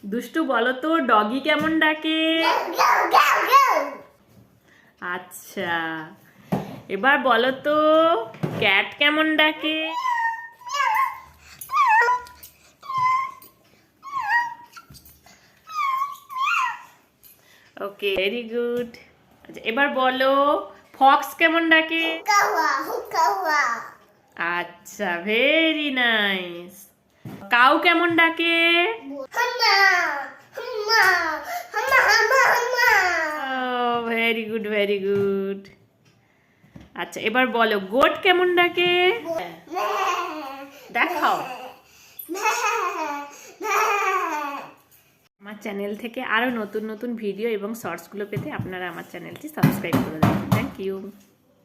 দুষ্টু বলো তো ডগি কেমন ডাকে? আচ্ছা, এবার বলো তো ক্যাট কেমন ডাকে? ওকে, ভেরি গুড। আচ্ছা, এবার বলো ফক্স কেমন ডাকে? আচ্ছা, ভেরি নাইস। কাউ কেমন ডাকে? Very good, very good. আচ্ছা, এবার বলো গোট কেমন ডাকে? দেখাও। আমার চ্যানেল থেকে আরো নতুন নতুন ভিডিও এবং শর্টসগুলো পেতে আপনারা আমার চ্যানেলটি সাবস্ক্রাইব করে দেবেন। Thank you.